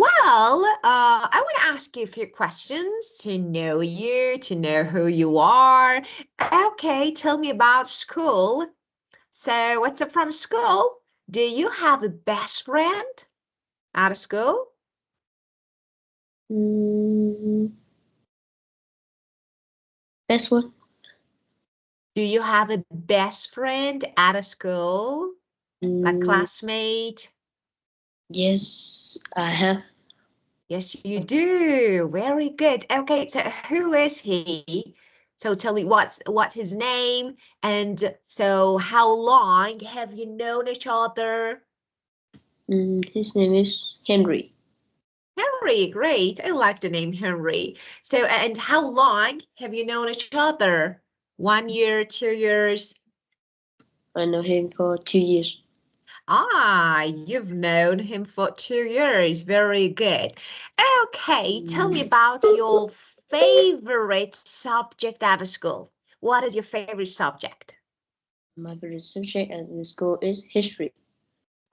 I want to ask you a few questions to know you, to know who you are. Okay, tell me about school. So, what's up from school? Do you have a best friend out of school? Best one? Do you have a best friend out of school? Like classmate? Yes, I have. Yes, you do. Very good. Okay, so who is he? So tell me what's his name, and so how long have you known each other? His name is Henry. Henry, great. I like the name Henry. So, and how long have you known each other? 1 year, 2 years? I know him for 2 years. Ah, you've known him for 2 years. Very good. Okay, tell me about your favorite subject at the school. What is your favorite subject? My favorite subject at the school is history.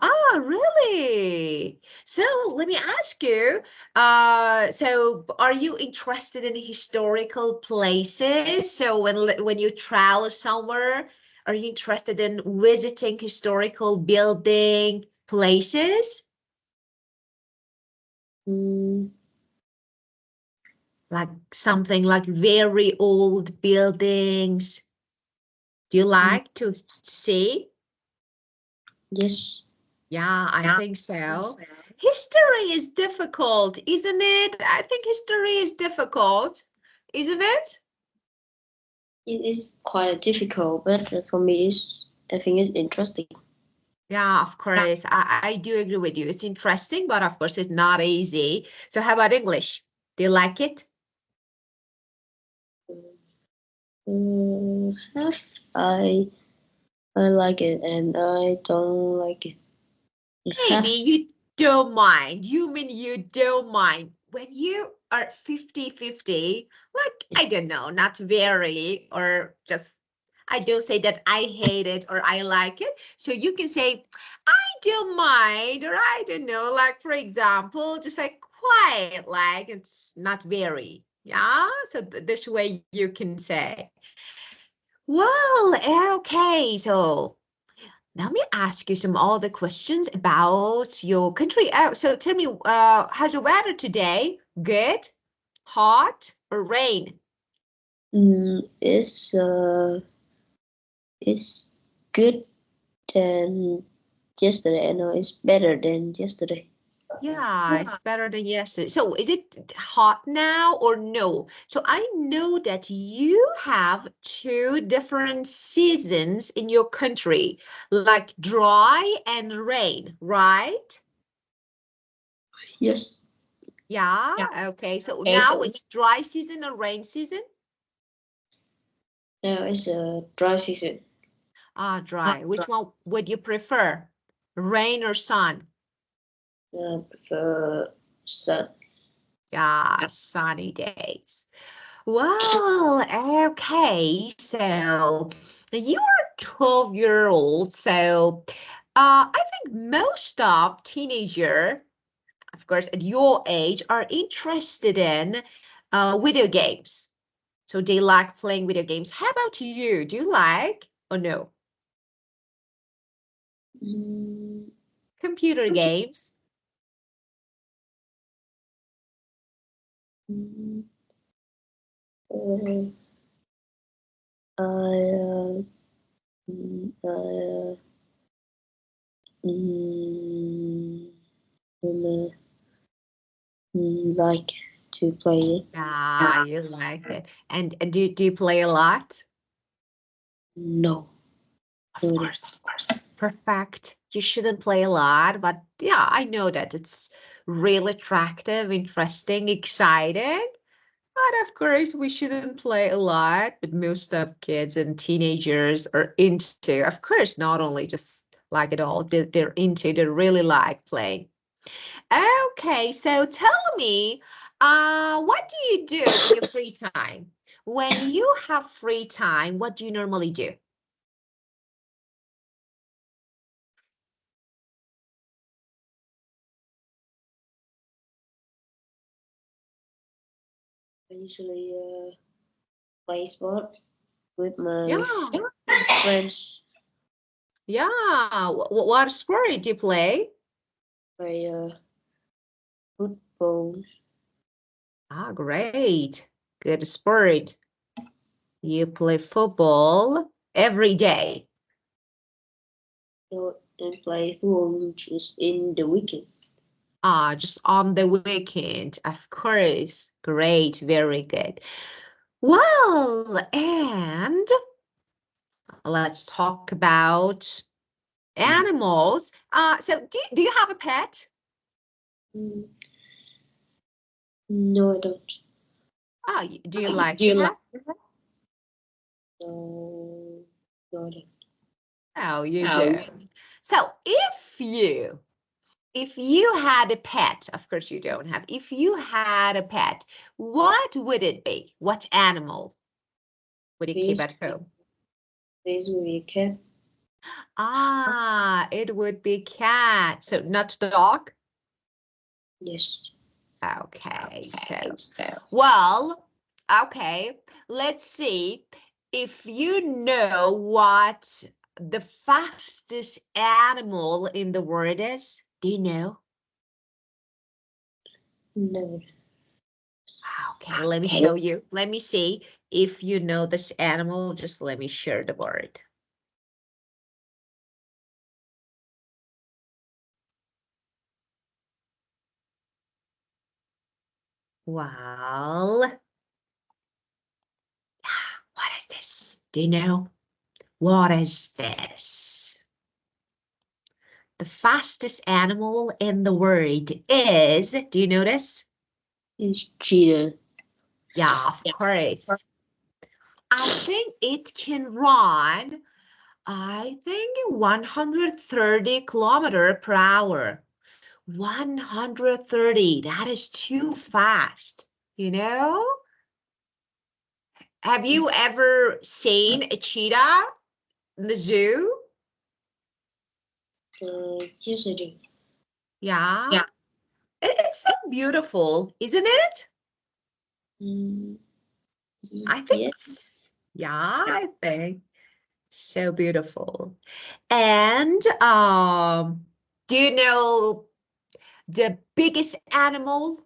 Ah, really? So let me ask you, so are you interested in historical places? So when you travel somewhere, are you interested in visiting historical building places? Mm, Like something like very old buildings. Do you like to see? yes. Yeah, I think so. History is difficult, isn't it? I think history is difficult, isn't it? It is quite difficult, but for me, I think it's interesting. Yeah, of course. I do agree with you. It's interesting, but of course, it's not easy. So how about English? Do you like it? Half I like it and I don't like it. Maybe Half you don't mind. You mean you don't mind. When you are 50-50, like, I don't know, not very, or just, I don't say that I hate it or I like it. So you can say, I don't mind, or I don't know, like, for example, just like quiet, like it's not very. Yeah. So this way you can say, well, okay. So let me ask you some other questions about your country. Oh, so tell me, how's your weather today? Good, hot, or rain? is it's good than yesterday. I know it's better than yesterday. Yeah, it's better than yesterday. So is it hot now or no? So I know that you have two different seasons in your country, like dry and rain, right? Yes. Yeah, okay. So Okay, now so it's dry season or rain season? now it's a dry season. Ah, dry. Which one would you prefer? Rain or sun? I prefer sun. Yeah, sunny days. Well, okay. So you're 12-year-old. So I think most of teenager, of course, at your age, are interested in video games. So they like playing video games. How about you? Do you like or no? Mm, Computer games? mm, uh, I, uh, mm, I, mm, mm, like to play it. Ah, you like it. And do you play a lot? No, Of no, course. Perfect. You shouldn't play a lot, but yeah, I know that it's really attractive, interesting, exciting. But of course, we shouldn't play a lot. But most of kids and teenagers are into, of course, not only just like it all, they're into, they really like playing. Okay, so tell me, what do you do in your free time? When you have free time, what do you normally do? I usually play sport with my Yeah. friends. Yeah. What sport do you play? Play football. Ah, great. Good sport. You play football every day. And play football just in the weekend. Ah, just on the weekend, of course. Great, very good. Well, and let's talk about animals. So do you have a pet? No, I don't. Ah, do you like Do you pet? like? No, no, I don't. No, you Oh, don't. So if you had a pet, of course you don't have. If you had a pet, what would it be? What animal would you keep please, at home? please, will you care? Ah, it would be cat. So not dog? Yes. Okay, so, So, well, okay, let's see if you know what the fastest animal in the world is. Do you know? no. Okay, let me show you. Let me see if you know this animal. Just let me share the board. Well, what is this? Do you know? What is this? The fastest animal in the world is, do you notice? It's cheetah. Yeah, of course. I think it can run, I think 130 kilometer per hour. 130, that is too fast, you know? Have you ever seen a cheetah in the zoo? Yes, I do. Yeah. Yeah. It's so beautiful, isn't it? Mm, I think yes. it's, yeah, I think so beautiful. And do you know the biggest animal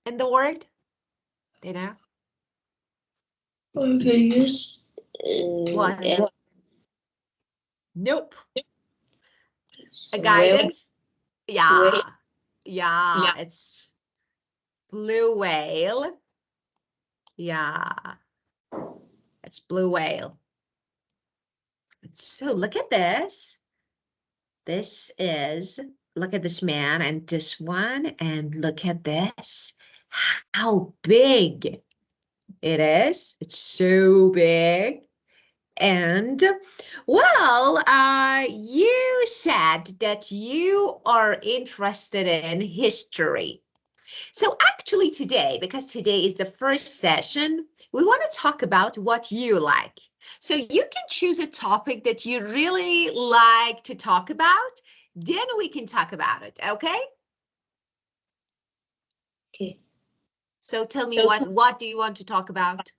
in the world? Do you know? Okay, yes. What? Yeah. Nope. A Well, guidance? Yeah. well, Yeah, it's blue whale. Yeah, it's blue whale. So look at this. This is, look at this man and this one, and look at this. How big it is. It's so big. And well, you said that you are interested in history. So actually today, because today is the first session, we want to talk about what you like. So you can choose a topic that you really like to talk about, then we can talk about it, okay? okay. So tell me So, what do you want to talk about?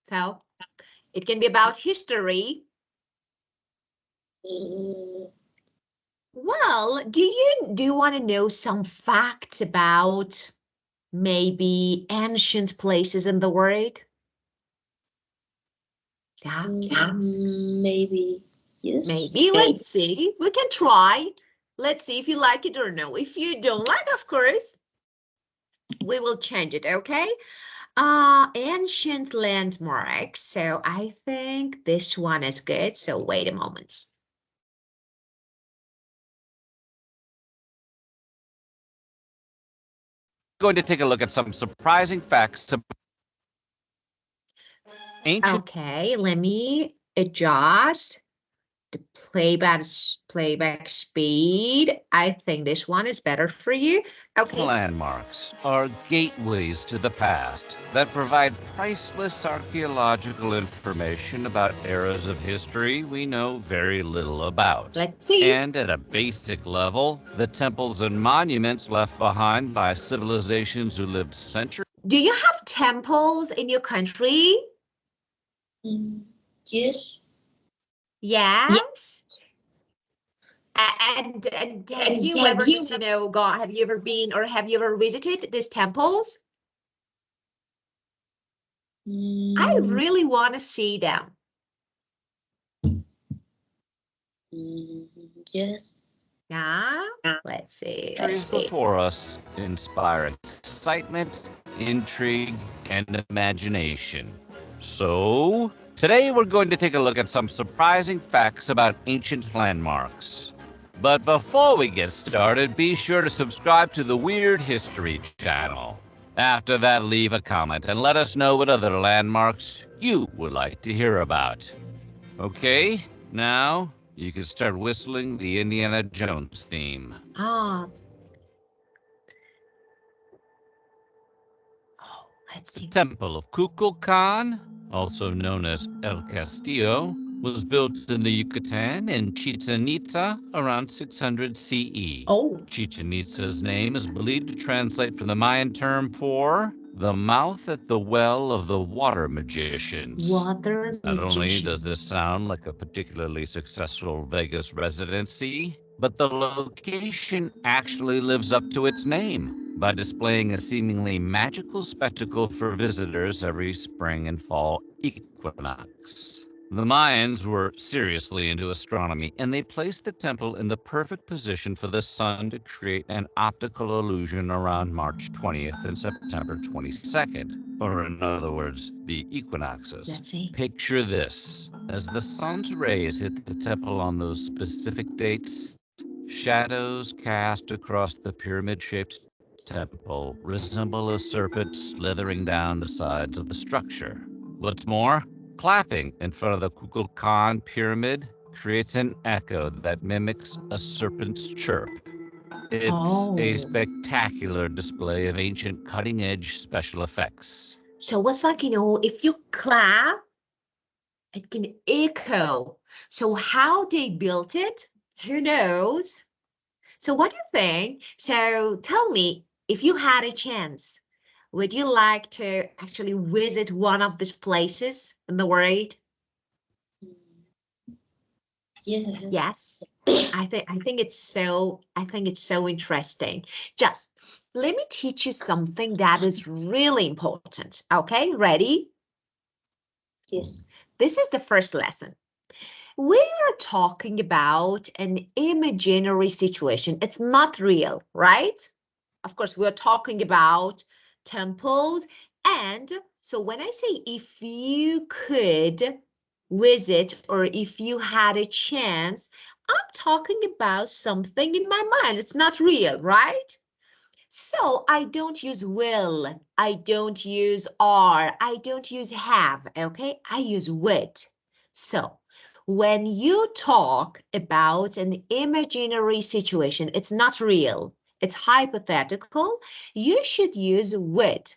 So it can be about history. Well, do you want to know some facts about maybe ancient places in the world? Yeah. maybe yes. Maybe. Let's see. We can try. Let's see if you like it or no. If you don't like, of course, we will change it, okay? Ancient landmarks. So I think this one is good. So wait a moment. Going to take a look at some surprising facts about ancient. Okay, let me adjust. the playback speed. I think this one is better for you. Okay. Landmarks are gateways to the past that provide priceless archaeological information about eras of history we know very little about. Let's see. And at a basic level, the temples and monuments left behind by civilizations who lived centuries. Do you have temples in your country? Yes. Yes. And have you ever just, have you ever been or have you ever visited these temples? I really want to see them. Yes. Yeah. Let's see. Before us inspire excitement, intrigue, and imagination. So, today we're going to take a look at some surprising facts about ancient landmarks. But before we get started, be sure to subscribe to the Weird History channel. After that, leave a comment and let us know what other landmarks you would like to hear about. Okay, now you can start whistling the Indiana Jones theme. Oh, let's see. The Temple of Kukulkan, also known as El Castillo, was built in the Yucatan in Chichen Itza around 600 CE. Oh. Chichen Itza's name is believed to translate from the Mayan term for the mouth at the well of the water magicians. Water Not only magicians. does this sound like a particularly successful Vegas residency, but the location actually lives up to its name by displaying a seemingly magical spectacle for visitors every spring and fall equinox. The Mayans were seriously into astronomy, and they placed the temple in the perfect position for the sun to create an optical illusion around March 20th and September 22nd, or in other words, the equinoxes. Let's see. Picture this. As the sun's rays hit the temple on those specific dates, shadows cast across the pyramid-shaped temple resemble a serpent slithering down the sides of the structure. What's more, clapping in front of the Kukulkan pyramid creates an echo that mimics a serpent's chirp. It's a spectacular display of ancient cutting-edge special effects. So what's like, if you clap, it can echo. So how they built it, who knows? So what do you think? So tell me, if you had a chance, would you like to actually visit one of these places in the world? Yeah. Yes. I think it's so interesting. Just let me teach you something that is really important. Okay, ready? Yes. This is the first lesson. We are talking about an imaginary situation. It's not real, right? Of course, we're talking about temples. And so when I say if you could visit or if you had a chance, I'm talking about something in my mind. It's not real, right? So I don't use will, I don't use are, I don't use have, okay? I use would. So when you talk about an imaginary situation, it's not real, it's hypothetical, you should use would.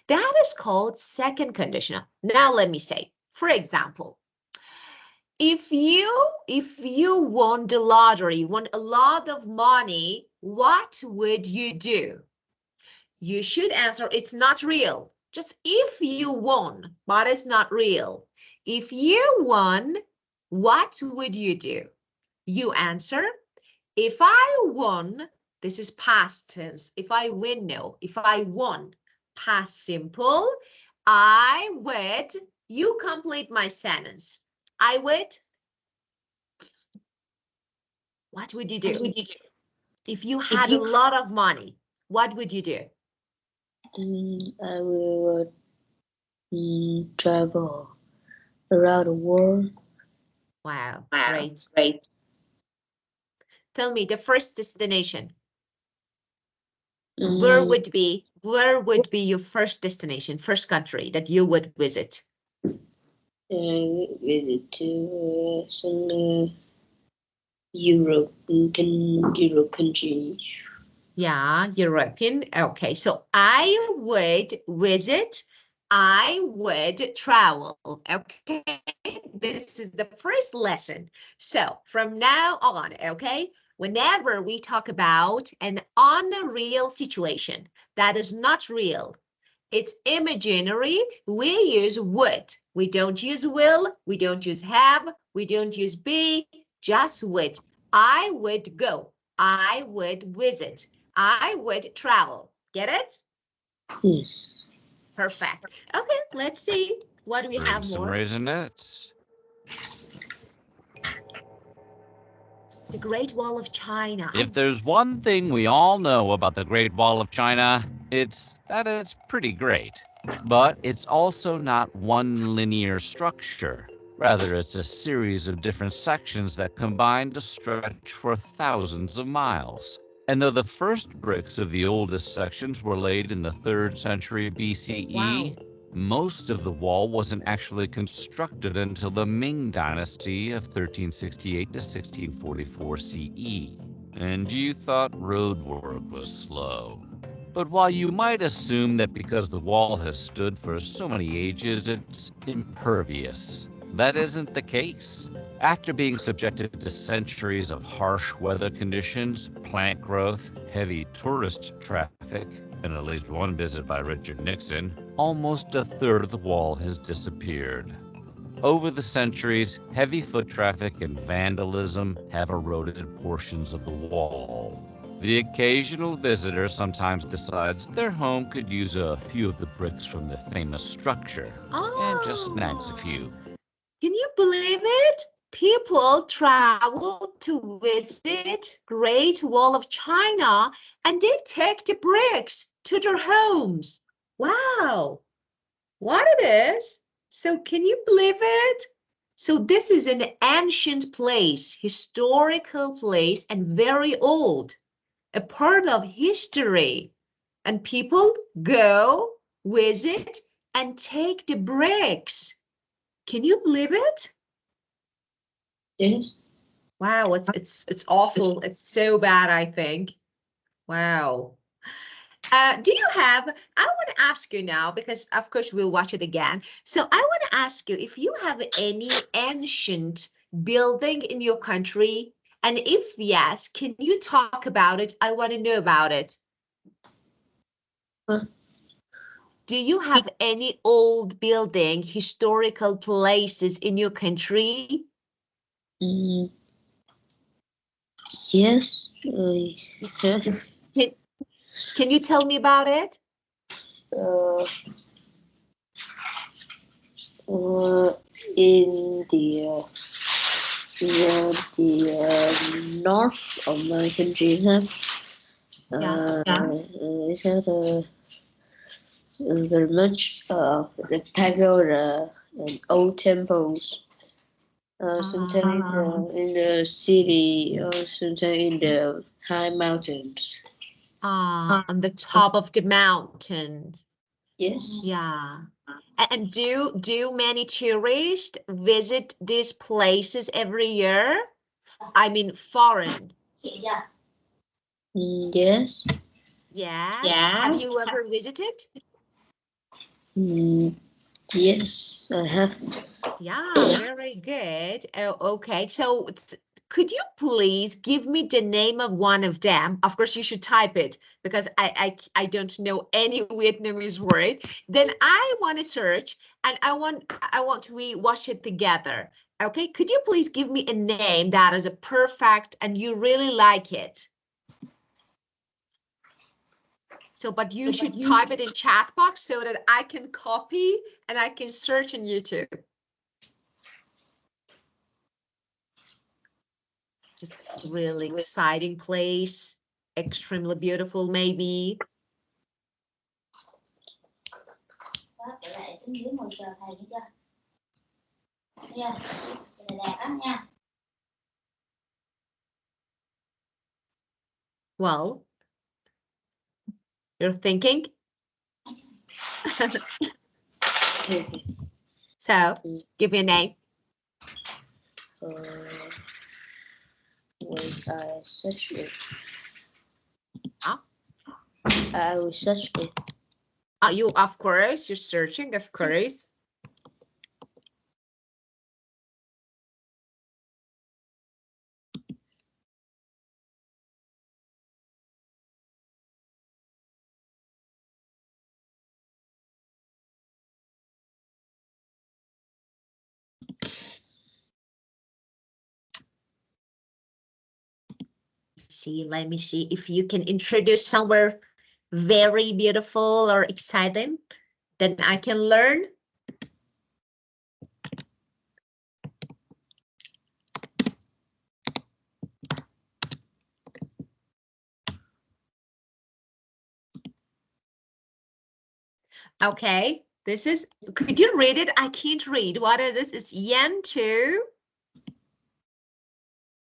That is called second conditional. Now let me say, for example, if you won the lottery, won a lot of money, what would you do? You should answer, it's not real. Just if you won, but it's not real. If you won, what would you do? You answer, if I won, this is past tense. If I win, no. If I won, past simple, I would, you complete my sentence. I would, what would you do? If you had a lot of money, what would you do? I will travel around the world. Wow, great. Tell me the first destination. Where would be your first destination, first country that you would visit? Visit to Europe country. Yeah, European. Okay, so I would visit, I would travel. Okay, this is the first lesson. So from now on, okay, whenever we talk about an unreal situation that is not real, it's imaginary, we use would. We don't use will, we don't use have, we don't use be, just would. I would go, I would visit, I would travel. Get it? Yes. Perfect. Okay, let's see what we Bring have some more. Raisinets. The Great Wall of China. If there's one thing we all know about the Great Wall of China, it's that it's pretty great. But it's also not one linear structure. Rather, it's a series of different sections that combine to stretch for thousands of miles. And though the first bricks of the oldest sections were laid in the 3rd century BCE, Wow. most of the wall wasn't actually constructed until the Ming Dynasty of 1368 to 1644 CE. And you thought road work was slow. But while you might assume that because the wall has stood for so many ages, it's impervious, that isn't the case. After being subjected to centuries of harsh weather conditions, plant growth, heavy tourist traffic, and at least one visit by Richard Nixon, almost a third of the wall has disappeared. Over the centuries, heavy foot traffic and vandalism have eroded portions of the wall. The occasional visitor sometimes decides their home could use a few of the bricks from the famous structure, and just snags a few. Can you believe it? People travel to visit Great Wall of China and they take the bricks to their homes. Wow, what it is? So can you believe it? So this is an ancient place, historical place, and very old, a part of history. And people go, visit, and take the bricks. Can you believe it? Yes. Wow, it's awful. It's so bad, I think. Wow. Do you have, I want to ask you now, because of course we'll watch it again. So I want to ask you if you have any ancient building in your country, and if yes, can you talk about it? I want to know about it. Huh? Do you have any old building, historical places in your country? Mm, yes. Yes. Can you tell me about it? Uh, in the North American region, Yeah. is that very much the pagoda and old temples. Sometimes in the city, sometimes in the high mountains. On the top of the mountain. Yes. Yeah. And do many tourists visit these places every year? I mean, foreign. Yes. Yes. Have you ever visited? Mm, yes, I have. Yeah, very good. Oh, okay. So could you please give me the name of one of them? Of course, you should type it because I don't know any Vietnamese word. Then I want to search and I want we watch it together. Okay, could you please give me a name that is a perfect and you really like it? So, but you should type it in chat box so that I can copy and I can search on YouTube. Just really exciting place, extremely beautiful maybe. Well, you're thinking? So, give me a name. Wait, I search it. Huh? I will search it. You, of course, you're searching, of course. Let me see if you can introduce somewhere very beautiful or exciting, then I can learn. Okay, this is, could you read it? I can't read. What is this? It's yen 2.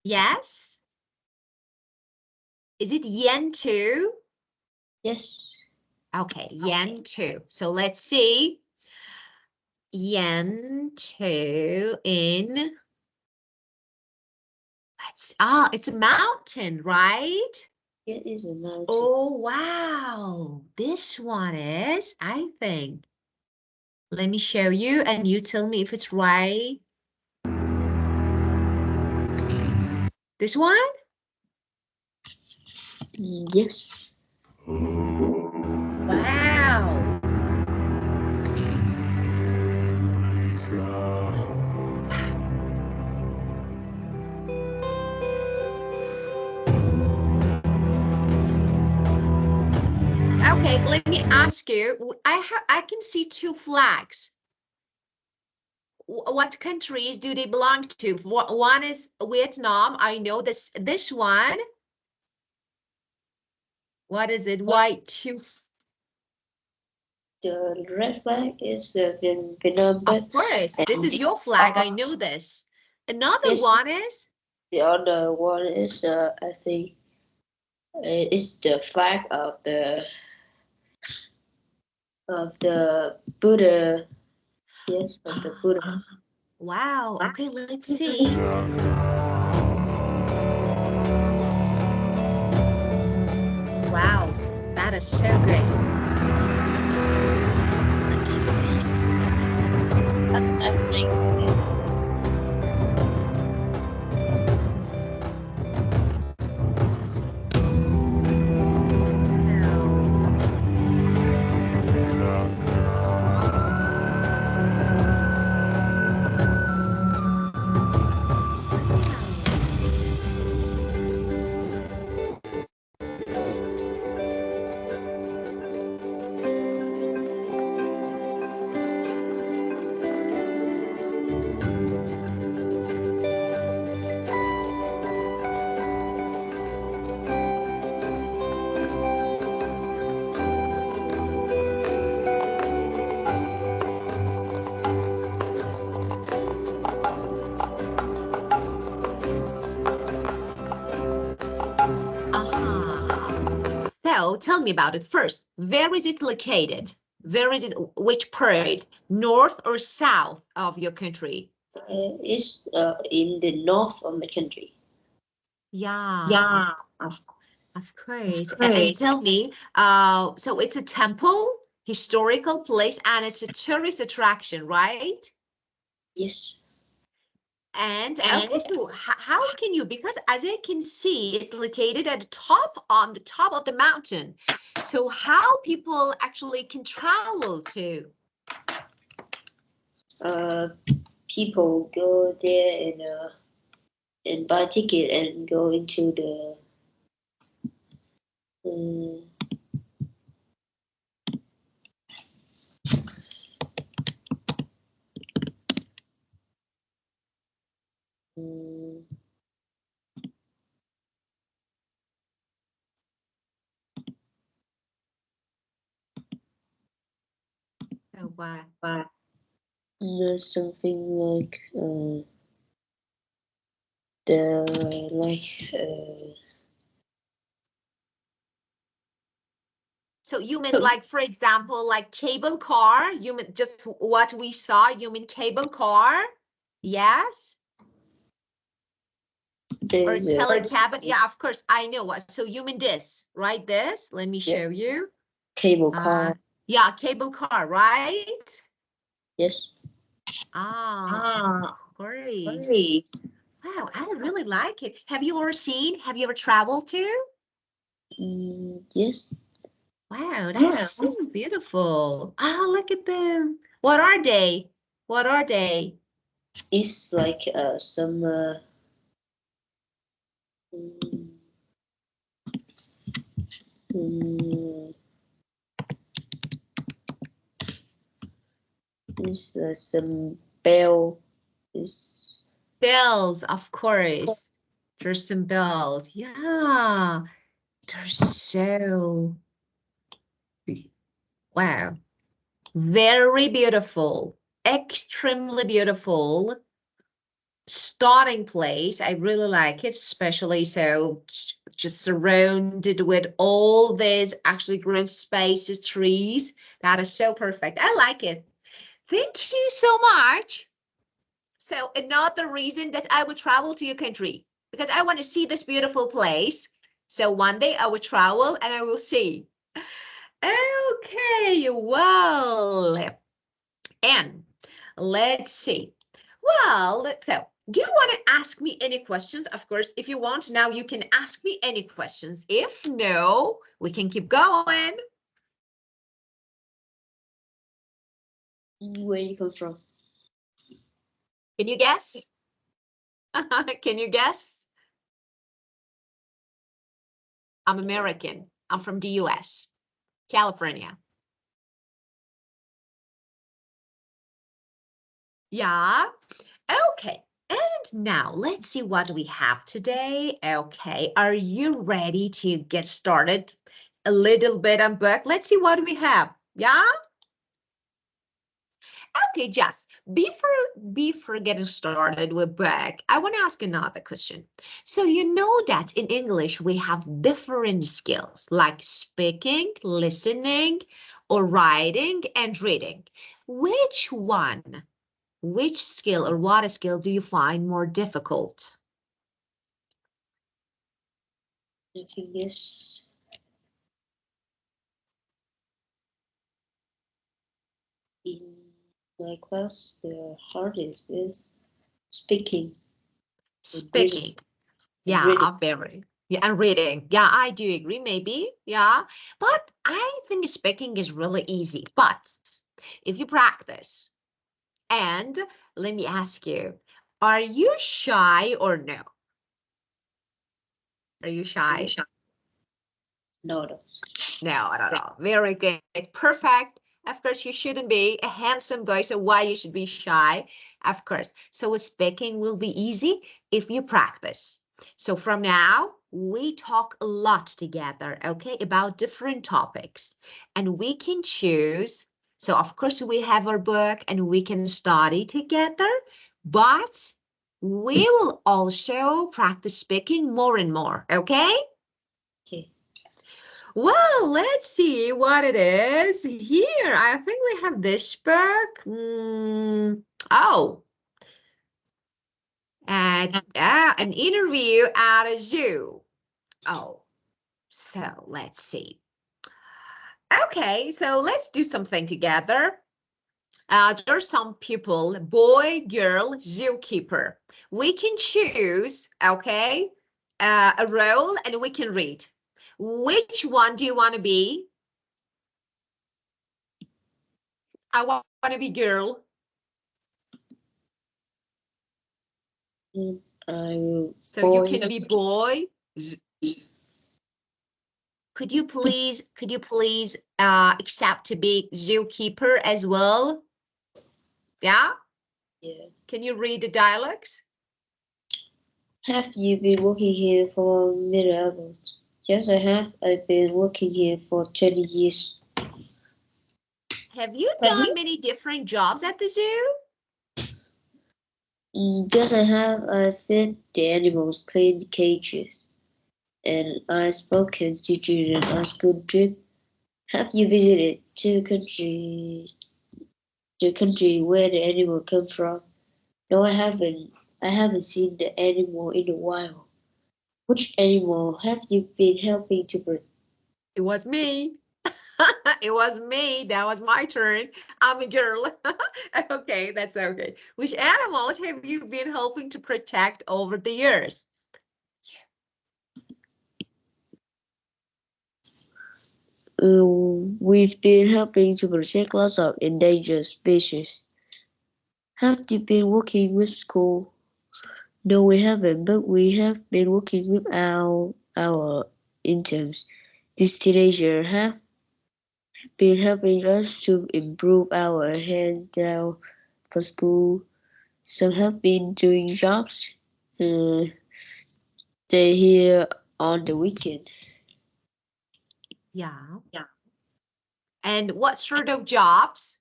Yes. Is it yen 2? Yes. Okay, yen 2. So let's see. Yen 2 in, it's a mountain, right? It is a mountain. Oh, wow. This one is, I think. Let me show you and you tell me if it's right. This one? Yes. Wow. Okay, let me ask you. I can see 2 flags. What countries do they belong to? One is Vietnam. I know this one. What is it? White 2. The red flag is the Vietnam. Of course, this is your flag. I know this. Another Yes. one is? The other one is I think it's the flag of the Buddha. Yes, of the Buddha. Wow. Okay, let's see. Wow, that is so good. Look at this. I think. So tell me about it first. Where is it located? Where is it? Which part? North or south of your country? It's in the north of my country. Yeah, Yeah, of course. And tell me, so it's a temple, historical place, and it's a tourist attraction, right? yes. And okay, so how can you, because as I can see, it's located at the top, on the top of the mountain. So how people actually can travel to? People go there and buy ticket and go into the um, um, Oh, wow. something like the like So you mean like, for example, like cable car? You mean just what we saw? You mean cable car? Yes? Or There's a telecabinet. Yeah, of course, I know what. So you mean this, right? This, let me show you. cable car. Yeah, cable car, right? Yes. Of course. Wow, I really like it. Have you ever traveled to? Yes. Wow, that's so beautiful. Oh, look at them. What are they? What are they? It's like some mm, mm, it's some bell. It's Bells, of course. There's some bells. Yeah, they're so, wow, very beautiful, extremely beautiful starting place. I really like it, especially so just surrounded with all these actually green spaces, trees. That is so perfect. I like it. Thank you so much. So another reason that I would travel to your country, because I want to see this beautiful place. So one day I will travel and I will see. Okay, well, and let's see. Well, so do you want to ask me any questions? Of course, if you want, now you can ask me any questions. If no, we can keep going. where you come from? Can you guess? Can you guess? I'm American. I'm from the US, California. Yeah. Okay. And now let's see what we have today. Okay. Are you ready to get started a little bit on book? Let's see what we have. Yeah. Okay, Jess, before getting started with book, I want to ask another question. So you know that in English we have different skills like speaking, listening, or writing and reading. Which skill or what skill do you find more difficult? I think this in my class the hardest is speaking and reading. Speaking. Yeah, very. Yeah, and reading. Yeah, I do agree, maybe. Yeah. But I think speaking is really easy. But if you practice, and let me ask you, are you shy or no? Are you shy? No, no. No, I don't know. Very good. Perfect. Of course, you shouldn't be a handsome guy, so why you should be shy? Of course. So speaking will be easy if you practice. So from now, we talk a lot together, okay, about different topics. And we can choose. So of course, we have our book and we can study together, but we will also practice speaking more and more, okay? Okay. Well, let's see what it is here. I think we have this book. Oh, an interview at a zoo. Oh, so let's see. Okay, so let's do something together. There's some people, boy, girl, zookeeper. We can choose, okay, a role and we can read. Which one do you want to be? I want to be girl. I will. So you can be boy. Could you please accept to be zookeeper as well? Yeah? Yeah. Can you read the dialogues? Have you been working here for many hours? Yes, I have. I've been working here for 20 years. Have you done many different jobs at the zoo? Yes, I have. I fed the animals, cleaned cages, and I've spoken to children on school trip. Have you visited the country where the animal come from? No, I haven't. I haven't seen the animal in a while. Which animal have you been helping to protect? It was me. It was me. That was my turn. I'm a girl. Okay, that's okay. Which animals have you been helping to protect over the years? We've been helping to protect lots of endangered species. Have you been working with school? No, we haven't, but we have been working with our interns. These teenagers have been helping us to improve our handout for school. Some have been doing jobs. Uh, they're here on the weekend. Yeah. Yeah. And what sort of jobs?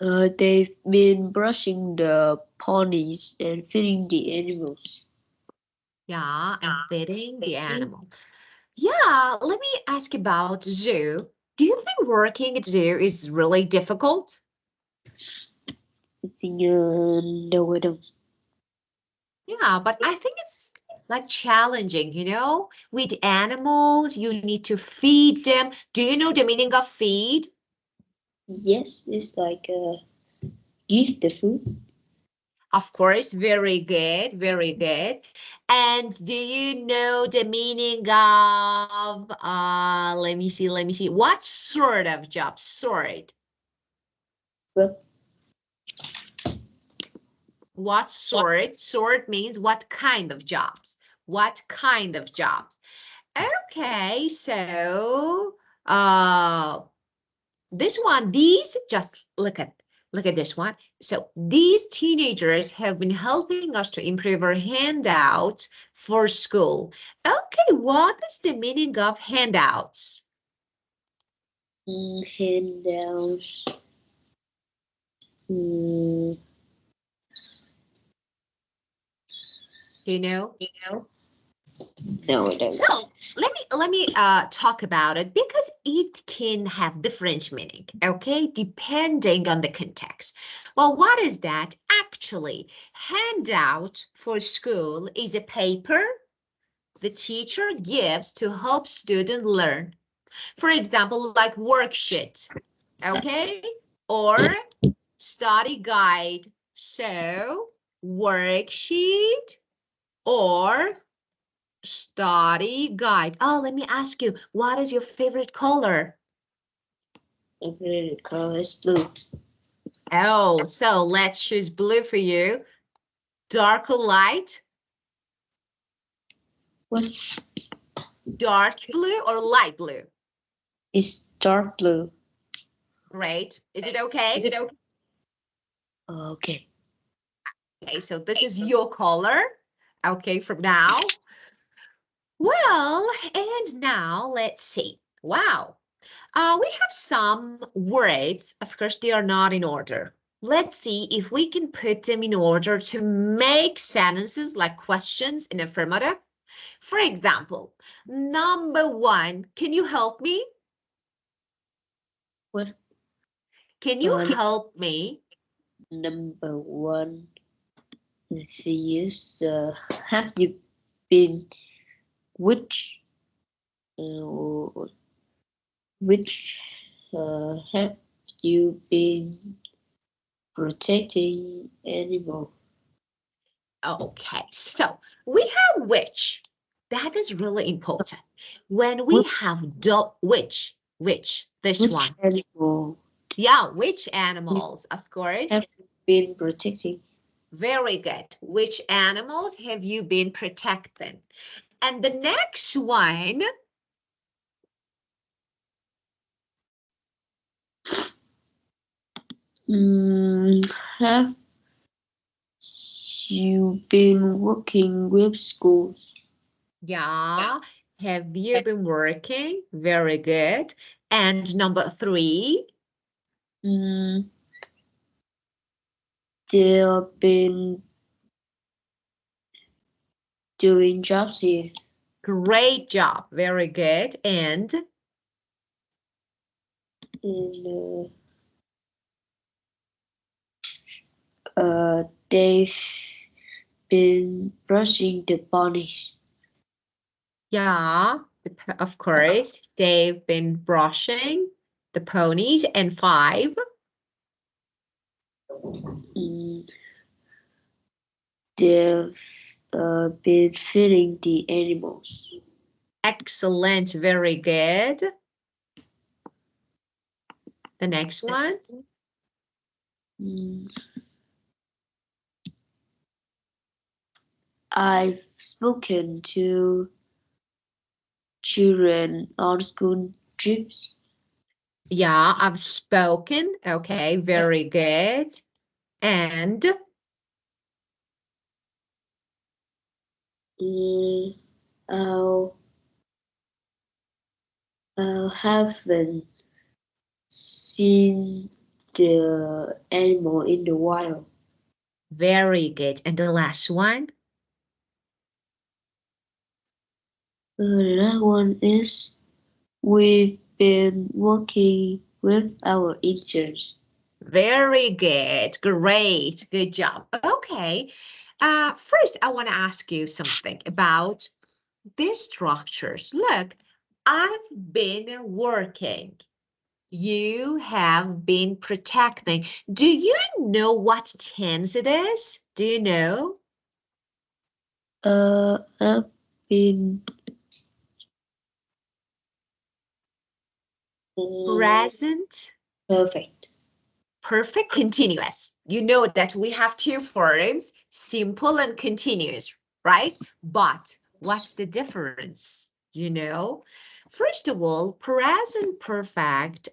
They've been brushing the ponies and feeding the animals. Yeah, and feeding the animal. Yeah, let me ask about zoo. Do you think working at zoo is really difficult? I think, no, I don't. Yeah, but I think it's like challenging, With animals, you need to feed them. Do you know the meaning of feed? Yes, it's like give the food. Of course, very good, very good. And do you know the meaning of, let me see, what sort of job? Sort. But What sort? Sort means what kind of jobs? What kind of jobs? Okay, so this one, these just look at this one. So these teenagers have been helping us to improve our handouts for school. Okay, what is the meaning of handouts? handouts. Mm, Do you know? no, I don't. So let me talk about it because it can have different meaning, okay, depending on the context. Well, what is that? Actually, handout for school is a paper the teacher gives to help students learn. For example, like worksheet, okay, or study guide. So worksheet or study guide. Oh, let me ask you, what is your favorite color? My favorite color is blue. Oh, so let's choose blue for you. Dark or light? What Dark blue or light blue? is dark blue? Great. Is it okay? Is it okay? Okay. Okay, so this is your color. Okay, from now. Well, and now let's see. Wow. We have some words. Of course, they are not in order. Let's see if we can put them in order to make sentences like questions in affirmative. For example, number one, can you help me? What? Can you help me? Number one. Let's see. Is have you been which uh, which have you been protecting animal? Okay, so we have which. That is really important. When we have which, this Which one. animal Yeah, which animals, of course. have you been protecting? Very good. Which animals have you been protecting? And the next one, Have you been working with schools? yeah, have you been working? Very good. And number three, Mm, they have been doing jobs here. great job. Very good. And And they've been brushing the ponies. Yeah, of course. They've been brushing the ponies. And 5. They've been feeding the animals. Excellent. Very good. The next one. I've spoken to children on school trips. Yeah, I've spoken. Okay, very good. And I haven't seen the animal in the wild. very good. And the last one. That one is we've been working with our interns. Very good. Great. Good job. Okay. First, I want to ask you something about these structures. Look, I've been working. You have been protecting. Do you know what tense it is? Do you know? I've been Present, perfect. perfect, continuous. You know that we have 2 forms, simple and continuous, right? But what's the difference? You know, first of all, present perfect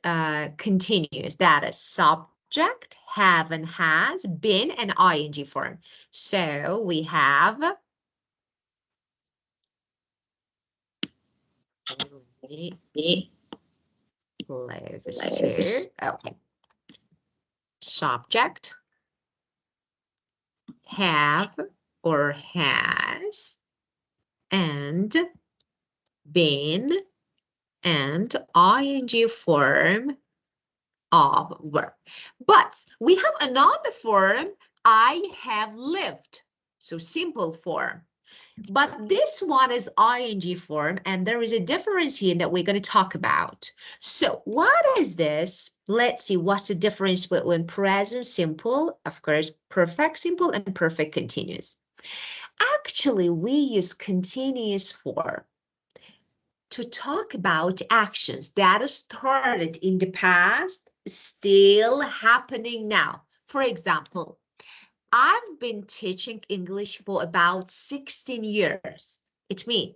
continuous, that is subject, have and has, been and ing form. So we have close this too. Okay. Subject, have or has, and been, and ing form of verb. But we have another form, I have lived. So simple form. But this one is ing form, and there is a difference here that we're going to talk about. So what is this? Let's see what's the difference between present simple, of course, perfect simple, and perfect continuous. Actually, we use continuous form to talk about actions that started in the past, still happening now. For example, I've been teaching English for about 16 years. It means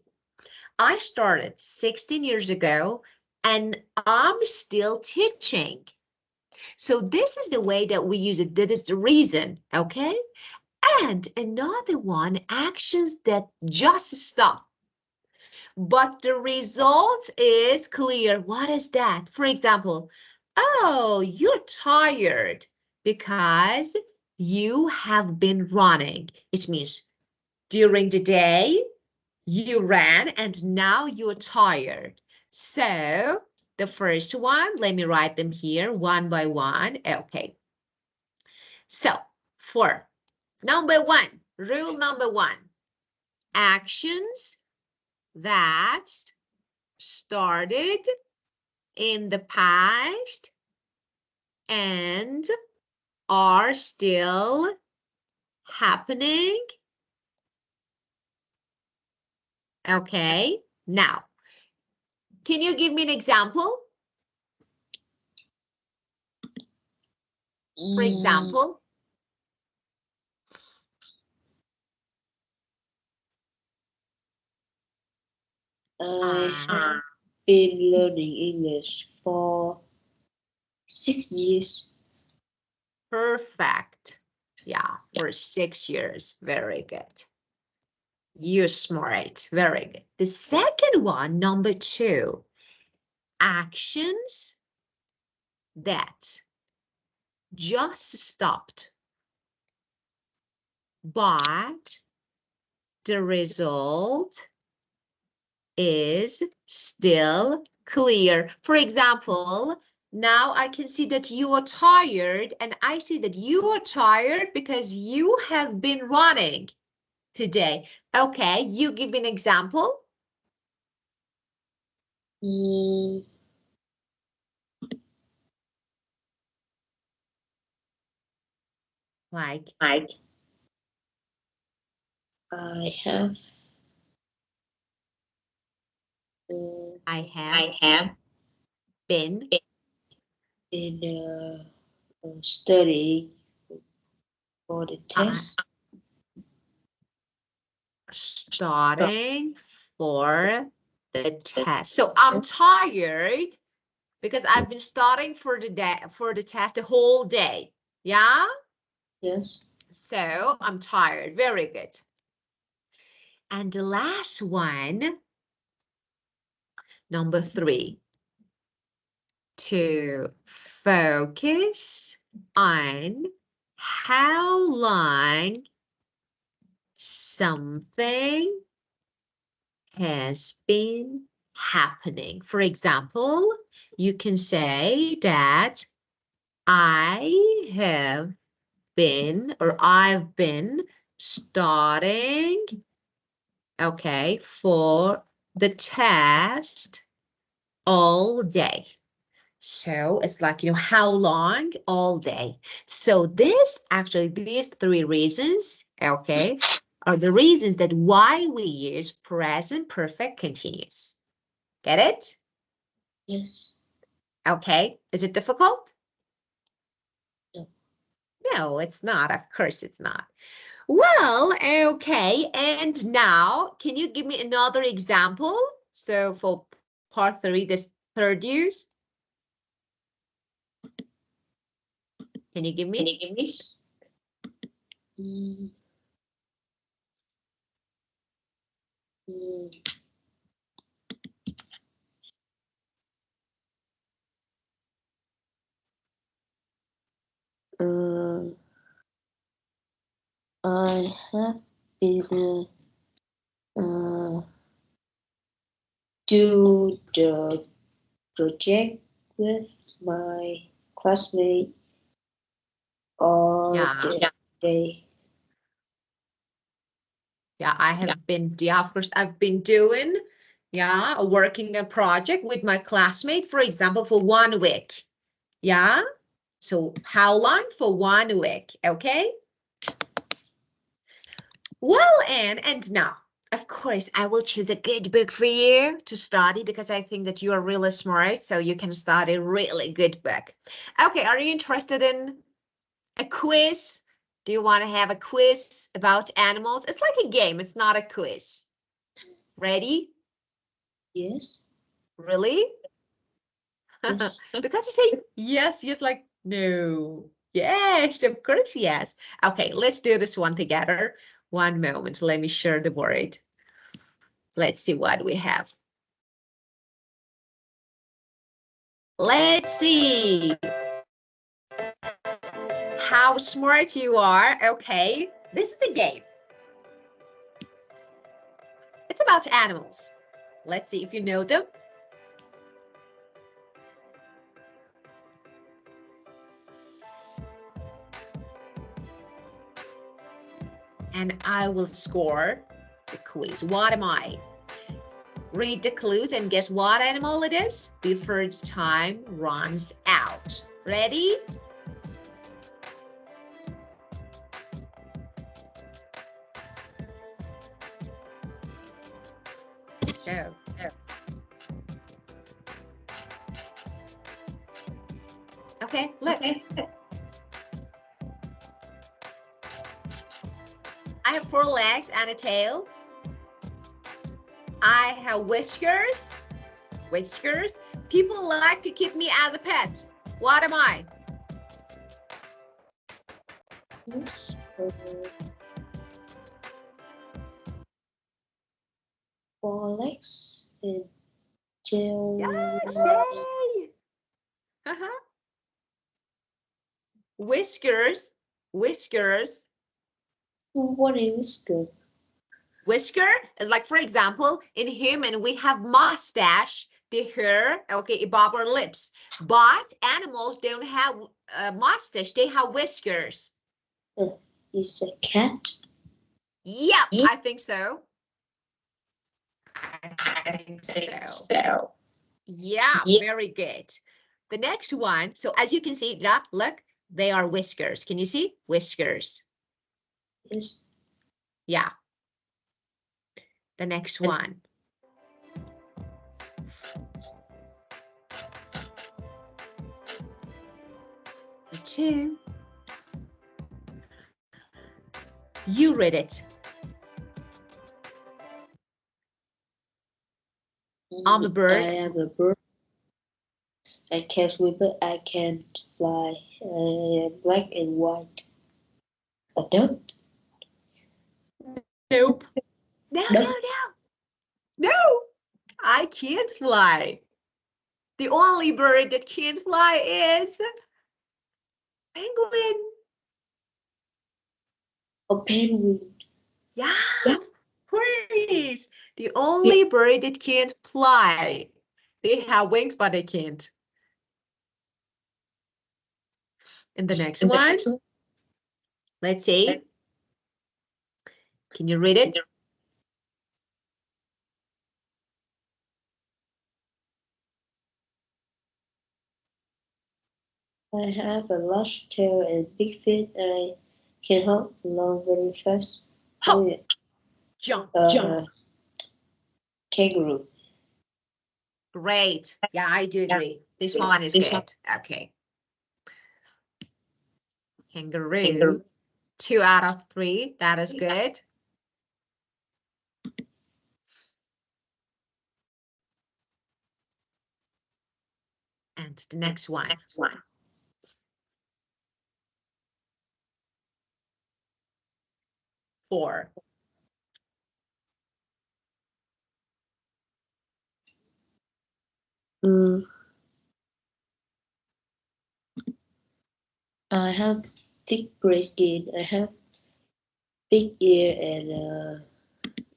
I started 16 years ago and I'm still teaching. So this is the way that we use it. That is the reason, okay? And another one, actions that just stop. But the result is clear. What is that? For example, oh, you're tired because you have been running. It means during the day, you ran and now you're tired. So the first one, let me write them here one by one. Okay. So for number 1, rule number 1, actions that started in the past and are still happening. Okay, now, can you give me an example? For example, I have been learning English for 6 years. perfect. Yeah, for 6 years. Very good. You're smart. Very good. The second one, number 2, actions that just stopped, but the result is still clear. For example, now I can see that you are tired, and I see that you are tired because you have been running. Today. Okay, you give me an example. Like I have I I have have been been studying for the test. Starting for the test. So I'm tired because I've been studying for the test the whole day. Yeah? Yes. So I'm tired. Very good. And the last one, number 3. To focus on how long something has been happening. For example, you can say that I have been or I've been studying, okay, for the test all day. So it's like, how long? All day. So these 3 reasons, okay, are the reasons that why we use present perfect continuous. Get it? Yes. Okay. Is it difficult? No. No, it's not. Of course it's not. Well, okay. And now, can you give me another example? So for part 3, this third use. Can you give me? Can you give me? I have been do the project with my classmate all day. Yeah, I have been, of course, I've been doing, working a project with my classmate, for example, for 1 week. Yeah. So how long? For 1 week. Okay. Well, and now, of course, I will choose a good book for you to study because I think that you are really smart, so you can study a really good book. Okay, are you interested in a quiz? Do you want to have a quiz about animals? It's like a game, it's not a quiz. Ready? Yes. Really? Yes. Because you say yes, like no. Yes, of course, yes. Okay, let's do this one together. One moment, let me share the board. Let's see what we have. Let's see how smart you are. Okay, this is a game. It's about animals. Let's see if you know them. And I will score the quiz. What am I? Read the clues and guess what animal it is before time runs out. Ready? Go. Okay, look. Okay. I have 4 legs and a tail. I have whiskers. Whiskers. People like to keep me as a pet. What am I? Yes. 4 legs and tail. Yay! Whiskers. Whiskers. What is good? Whisker is like, for example, in human, we have mustache, the hair, okay, above our lips. But animals don't have a mustache, they have whiskers. Is a cat. Yep, I think so. I think so. Yeah, very good. The next one, so as you can see, look, they are whiskers. Can you see? Whiskers. Yes. Yeah. The next one. The two. You read it. I'm a bird. I am a bird. I can't swim, but I can't fly. I am black and white. A duck? Nope. No, No. no, no. No, I can't fly. The only bird that can't fly is penguin. A penguin. Yeah, of course. The only bird that can't fly. They have wings, but they can't. And the next one, let's see. Can you read it? I have a large tail and big feet. I can hop along very fast. Hop. Oh, yeah. Jump. Kangaroo. Great. Yeah, I do agree. This one is good. Okay. Kangaroo. 2 out of 3. That is good. And the next one. 4. I have thick gray skin. I have big ear and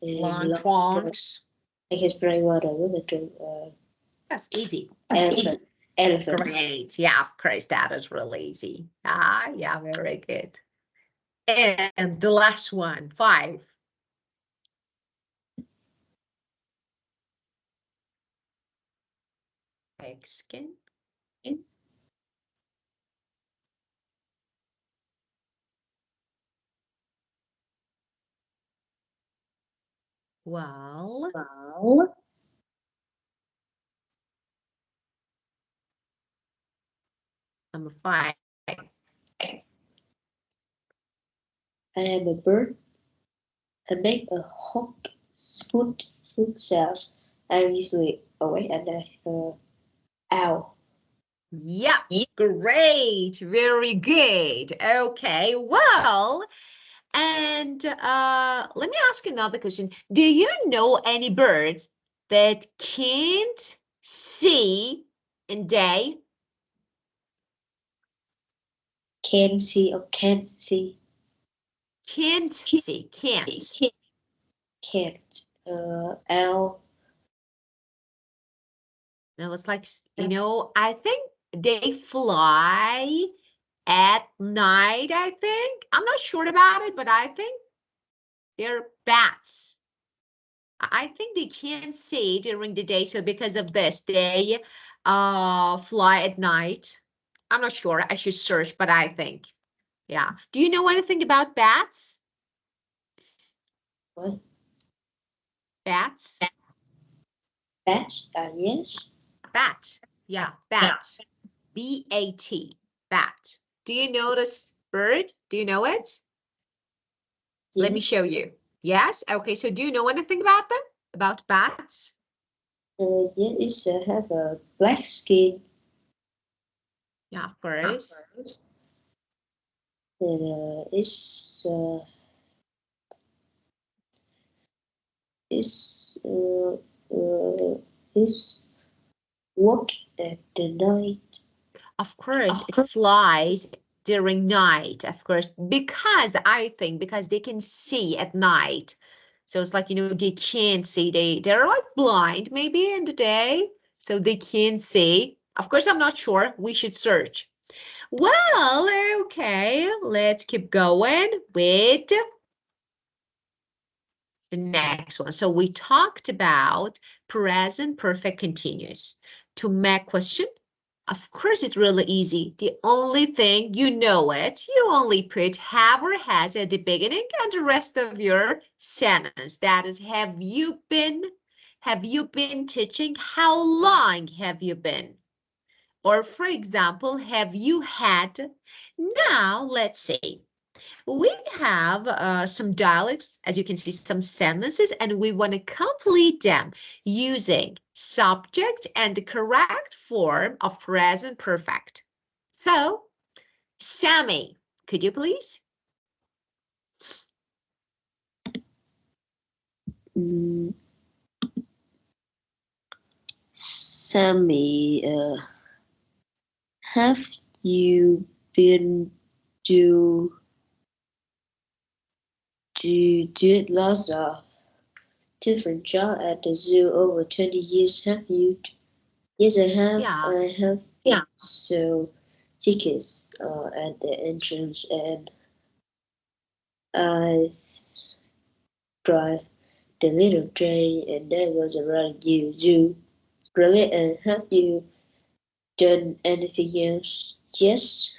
Long trunks. I can spray water with a drink. That's easy. Elephant. Great. Yeah, of course, that is really easy. Ah, yeah, very good. And the last one, 5. Pigskin. Well, number 5. I am a bird. I make a hawk spout food sounds. I'm usually awake at night. Owl. Yeah, great. Very good. Okay, well, and let me ask another question. Do you know any birds that can't see in day? Can see or can't see. Can't see, can't. Can't. Owl. No, it's like, you know, I think they fly at night, I think. I'm not sure about it, but I think they're bats. I think they can't see during the day, so because of this, they fly at night. I'm not sure. I should search, but I think. Yeah. Do you know anything about bats? What? Bats? Bats? Yes. Bat. Yeah, bat. B-A-T. Bat. Do you know this bird? Do you know it? Let me show you. Yes? Okay, so do you know anything about them? About bats? Yeah, it's have a black skin. Yeah, of course. And it's work at the night. Of course, it flies during night, of course, because I think because they can see at night. So it's like, you know, they can't see. They're like blind maybe in the day, so they can't see. Of course, I'm not sure. We should search. Well, okay, let's keep going with the next one. So we talked about present perfect continuous. To make question, of course, it's really easy. The only thing, you know it, you only put have or has at the beginning and the rest of your sentence. That is, have you been? Have you been teaching? How long have you been? Or for example, have you had? Now, let's see. We have some dialects, as you can see, some sentences, and we want to complete them using subject and the correct form of present perfect. So, Sammy, could you please? Sammy, have you been to did lots of different jobs at the zoo over 20 years? Have you? Yes, I have. Yeah. I have. Yeah. So tickets at the entrance, and I drive the little train, and that goes around you zoo. Really, and have you done anything else? Yes,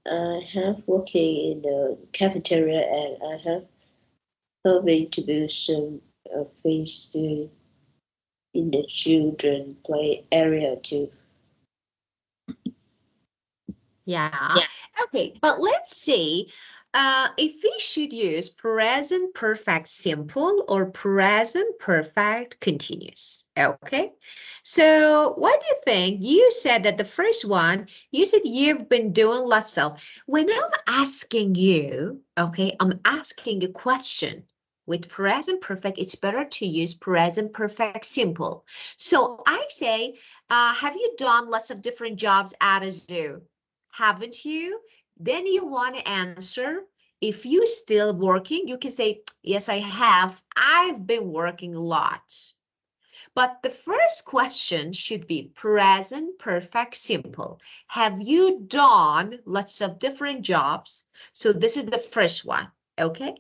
I have working in the cafeteria, and I have hoping to do some things to in the children play area too. Yeah. Okay, but let's see if we should use present perfect simple or present perfect continuous. Okay, so what do you think? You said that the first one, you said you've been doing lots of. When I'm asking you, okay, I'm asking a question. With present perfect, it's better to use present perfect simple. So I say, have you done lots of different jobs at a zoo? Haven't you? Then you want to answer. If you still working, you can say, yes, I have. I've been working a lot. But the first question should be present perfect simple. Have you done lots of different jobs? So this is the first one, okay?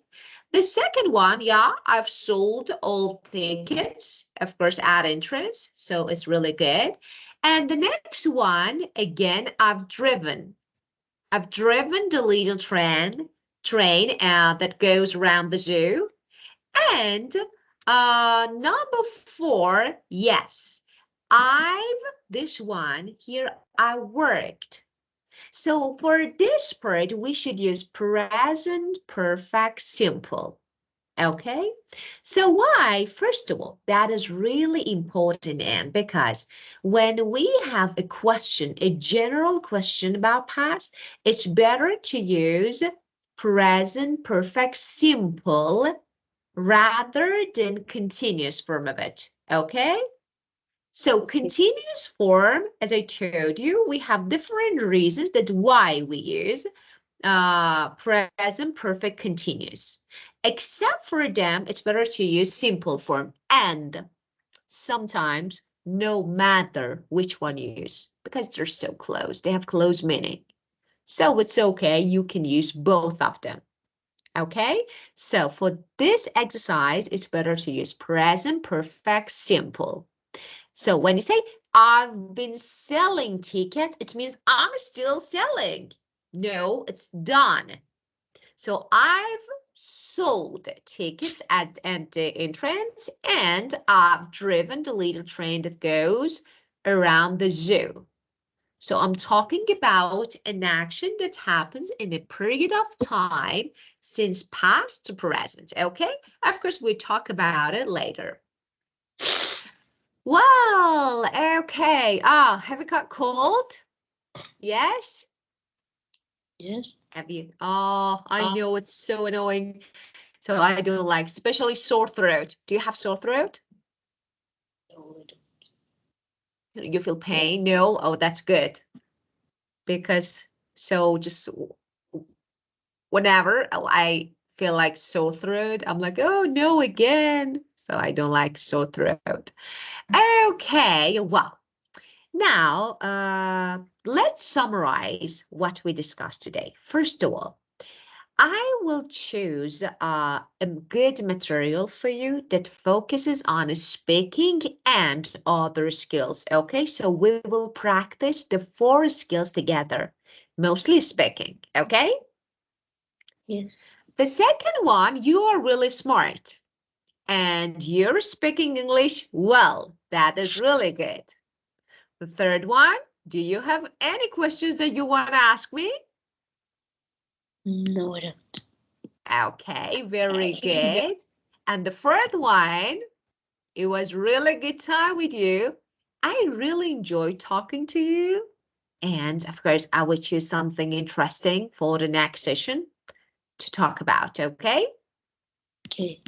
The second one, yeah, I've sold all tickets, of course, at entrance. So it's really good. And the next one, again, I've driven the little train that goes around the zoo. And number 4, yes, this one here, I worked. So for this part, we should use present perfect simple. Okay, so why? First of all, that is really important, and because when we have a question, a general question about past, it's better to use present perfect simple rather than continuous form of it. Okay, so continuous form, as I told you, we have different reasons that why we use present perfect continuous. Except for them, it's better to use simple form and sometimes no matter which one you use because they're so close. They have close meaning. So it's okay. You can use both of them. Okay, so for this exercise, it's better to use present perfect simple. So when you say, I've been selling tickets, it means I'm still selling. No, it's done. So I've sold tickets at the entrance and I've driven the little train that goes around the zoo. So I'm talking about an action that happens in a period of time since past to present, okay? Of course, we talk about it later. Well, okay. Have you got cold? Yes? Yes. Have you? Oh, I know it's so annoying. So I don't like, especially sore throat. Do you have sore throat? You feel pain? No? Oh, that's good. Because so just whenever I feel like sore throat, I'm like, oh no, again. So I don't like sore throat. Okay, well, now let's summarize what we discussed today. First of all, I will choose a good material for you that focuses on speaking and other skills. Okay, so we will practice the 4 skills together, mostly speaking. Okay. Yes. The second one, you are really smart and you're speaking English well. That is really good. The third one, do you have any questions that you want to ask me? No, I don't. Okay, very good. And the fourth one, it was really good time with you. I really enjoyed talking to you. And of course, I will choose something interesting for the next session to talk about, okay? Okay.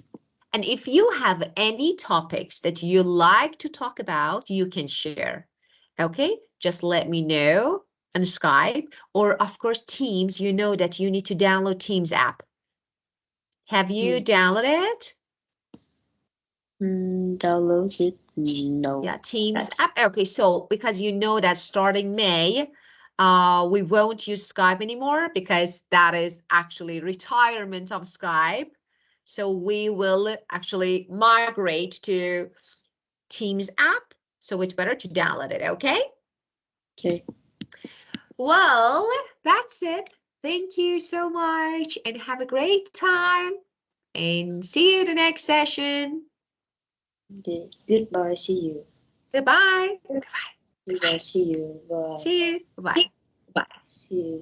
And if you have any topics that you like to talk about, you can share. Okay, just let me know on Skype or of course Teams. You know that you need to download Teams app. Have you downloaded it? Download it? No. Yeah, Teams That. app. Okay, so because you know that starting May, we won't use Skype anymore because that is actually retirement of Skype. So we will actually migrate to Teams app. So it's better to download it, okay? Okay. Well, that's it. Thank you so much and have a great time. And see you the next session. Okay. Goodbye. See you. Goodbye. Goodbye. See you. Bye. See you. Bye. Bye. See you.